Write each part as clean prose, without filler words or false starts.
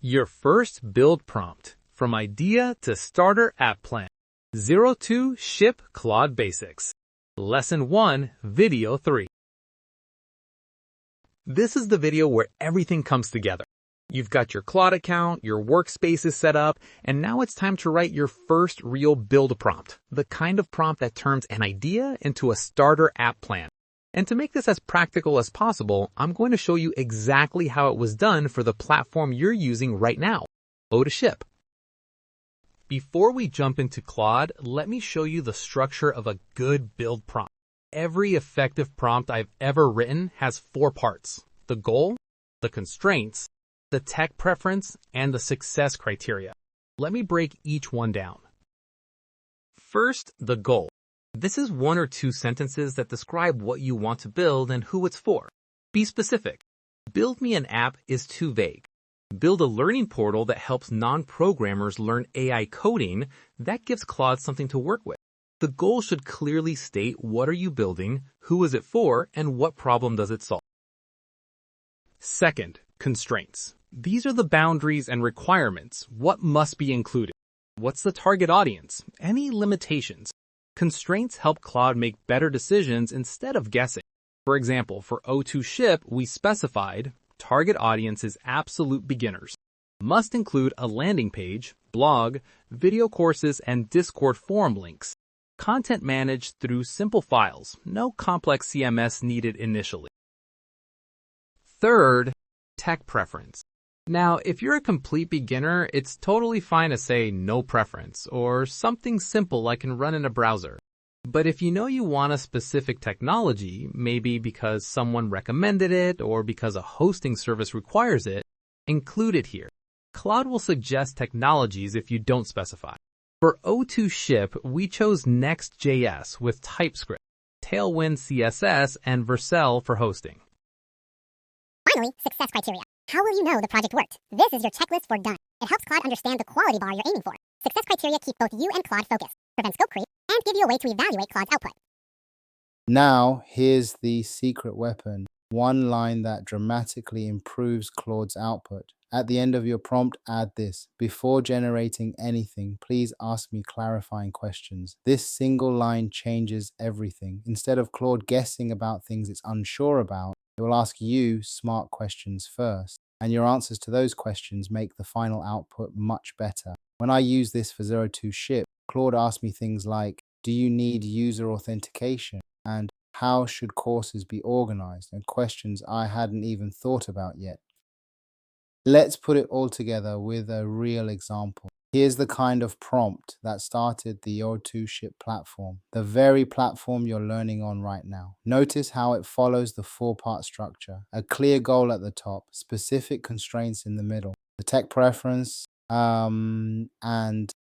Your first build prompt, from idea to starter app plan. 02 Ship Claude Basics. Lesson 1, Video 3. This is the video where everything comes together. You've got your Claude account, your workspace is set up, and now it's time to write your first real build prompt, the kind of prompt that turns an idea into a starter app plan. And to make this as practical as possible, I'm going to show you exactly how it was done for the platform you're using right now, O2Ship. Before we jump into Claude, let me show you the structure of a good build prompt. Every effective prompt I've ever written has 4 parts: the goal, the constraints, the tech preference, and the success criteria. Let me break each one down. First, the goal. This is 1 or 2 sentences that describe what you want to build and who it's for. Be specific. Build me an app is too vague. Build a learning portal that helps non-programmers learn AI coding. That gives Claude something to work with. The goal should clearly state what are you building, who is it for, and what problem does it solve. Second, constraints. These are the boundaries and requirements. What must be included? What's the target audience? Any limitations? Constraints help Claude make better decisions instead of guessing. For example, for O2Ship, we specified target audience is absolute beginners. Must include a landing page, blog, video courses, and Discord forum links. Content managed through simple files. No complex CMS needed initially. Third, tech preference. Now, if you're a complete beginner, it's totally fine to say no preference or something simple I can run in a browser. But if you know you want a specific technology, maybe because someone recommended it or because a hosting service requires it, include it here. Claude will suggest technologies if you don't specify. For O2Ship, we chose Next.js with TypeScript, Tailwind CSS, and Vercel for hosting. Finally, success criteria. How will you know the project worked? This is your checklist for done. It helps Claude understand the quality bar you're aiming for. Success criteria keep both you and Claude focused, prevent scope creep, and give you a way to evaluate Claude's output. Now, here's the secret weapon. One line that dramatically improves Claude's output. At the end of your prompt, add this: before generating anything, please ask me clarifying questions. This single line changes everything. Instead of Claude guessing about things it's unsure about, it will ask you smart questions first, and your answers to those questions make the final output much better. When I use this for O2Ship, Claude asked me things like, do you need user authentication? And how should courses be organized? And questions I hadn't even thought about yet. Let's put it all together with a real example. Here's the kind of prompt that started the O2Ship platform, the very platform you're learning on right now. Notice how it follows the 4-part structure: a clear goal at the top, specific constraints in the middle, the tech preference, and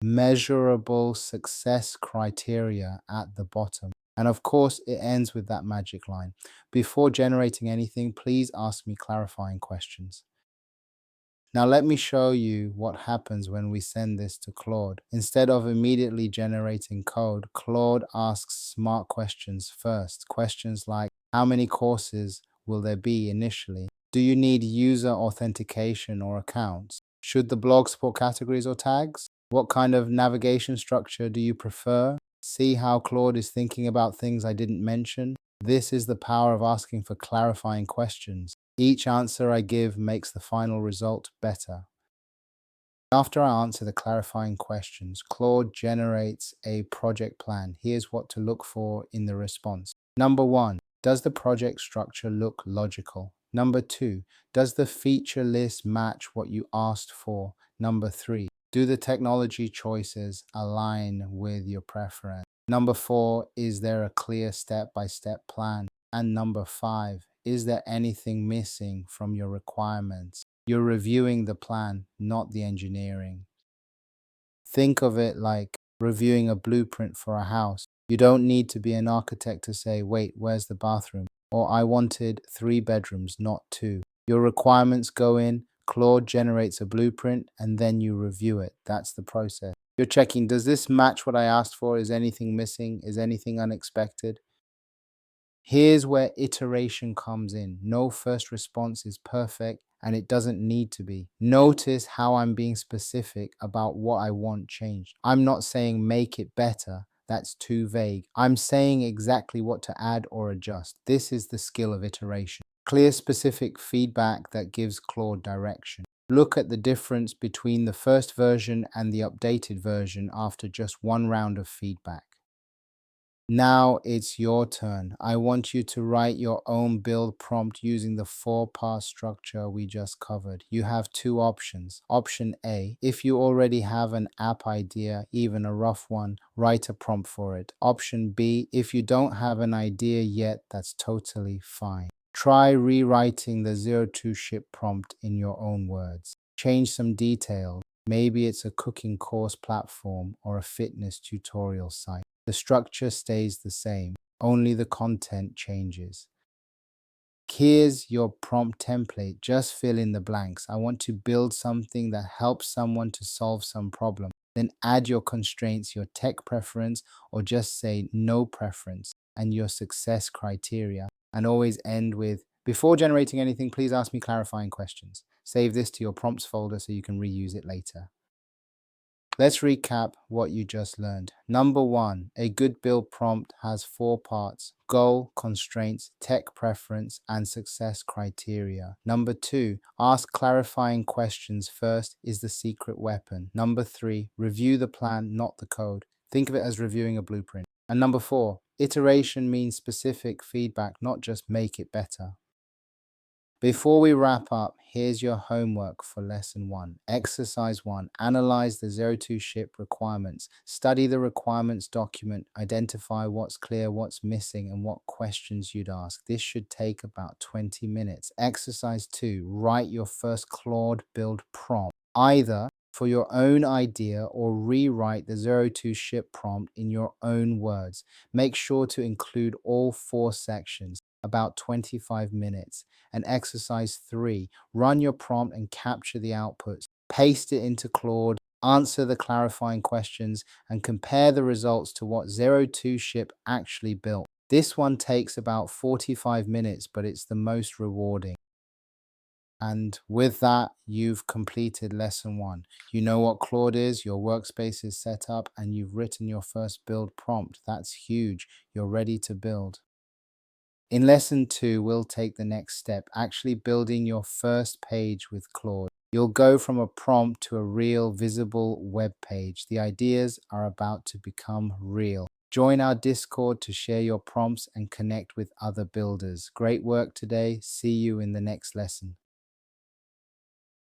measurable success criteria at the bottom. And of course, it ends with that magic line: before generating anything, please ask me clarifying questions. Now let me show you what happens when we send this to Claude. Instead of immediately generating code, Claude asks smart questions first. Questions like, how many courses will there be initially? Do you need user authentication or accounts? Should the blog support categories or tags? What kind of navigation structure do you prefer? See how Claude is thinking about things I didn't mention? This is the power of asking for clarifying questions. Each answer I give makes the final result better. After I answer the clarifying questions, Claude generates a project plan. Here's what to look for in the response. Number 1, does the project structure look logical? Number 2, does the feature list match what you asked for? Number 3, do the technology choices align with your preference? Number 4, is there a clear step-by-step plan? And number 5, is there anything missing from your requirements? You're reviewing the plan, not the engineering. Think of it like reviewing a blueprint for a house. You don't need to be an architect to say, wait, where's the bathroom? Or I wanted 3 bedrooms, not 2. Your requirements go in, Claude generates a blueprint, and then you review it. That's the process. You're checking, does this match what I asked for? Is anything missing? Is anything unexpected? Here's where iteration comes in. No first response is perfect, and it doesn't need to be. Notice how I'm being specific about what I want changed. I'm not saying make it better. That's too vague. I'm saying exactly what to add or adjust. This is the skill of iteration. Clear, specific feedback that gives Claude direction. Look at the difference between the first version and the updated version after just one round of feedback. Now it's your turn. I want you to write your own build prompt using the 4-part structure we just covered. You have two options. Option A, if you already have an app idea, even a rough one, write a prompt for it. Option B, if you don't have an idea yet, that's totally fine. Try rewriting the Zero2Ship prompt in your own words. Change some details. Maybe it's a cooking course platform or a fitness tutorial site. The structure stays the same, only the content changes. Here's your prompt template. Just fill in the blanks. I want to build something that helps someone to solve some problem. Then add your constraints, your tech preference, or just say no preference, and your success criteria. And always end with, before generating anything, please ask me clarifying questions. Save this to your prompts folder so you can reuse it later. Let's recap what you just learned. Number 1, a good build prompt has 4 parts: goal, constraints, tech preference, and success criteria. Number 2, ask clarifying questions first is the secret weapon. Number 3, review the plan, not the code. Think of it as reviewing a blueprint. And number 4, iteration means specific feedback, not just make it better. Before we wrap up, here's your homework for lesson 1. Exercise 1. Analyze the Zero2Ship requirements. Study the requirements document. Identify what's clear, what's missing, and what questions you'd ask. This should take about 20 minutes. Exercise 2. Write your first Claude build prompt, either for your own idea or rewrite the Zero2Ship prompt in your own words. Make sure to include all 4 sections, about 25 minutes. And exercise 3, run your prompt and capture the outputs. Paste it into Claude, answer the clarifying questions, and compare the results to what Zero2Ship actually built. This one takes about 45 minutes, but it's the most rewarding. And with that, you've completed lesson 1. You know what Claude is, your workspace is set up, and you've written your first build prompt. That's huge. You're ready to build. In lesson 2, we'll take the next step, actually building your first page with Claude. You'll go from a prompt to a real visible web page. The ideas are about to become real. Join our Discord to share your prompts and connect with other builders. Great work today. See you in the next lesson.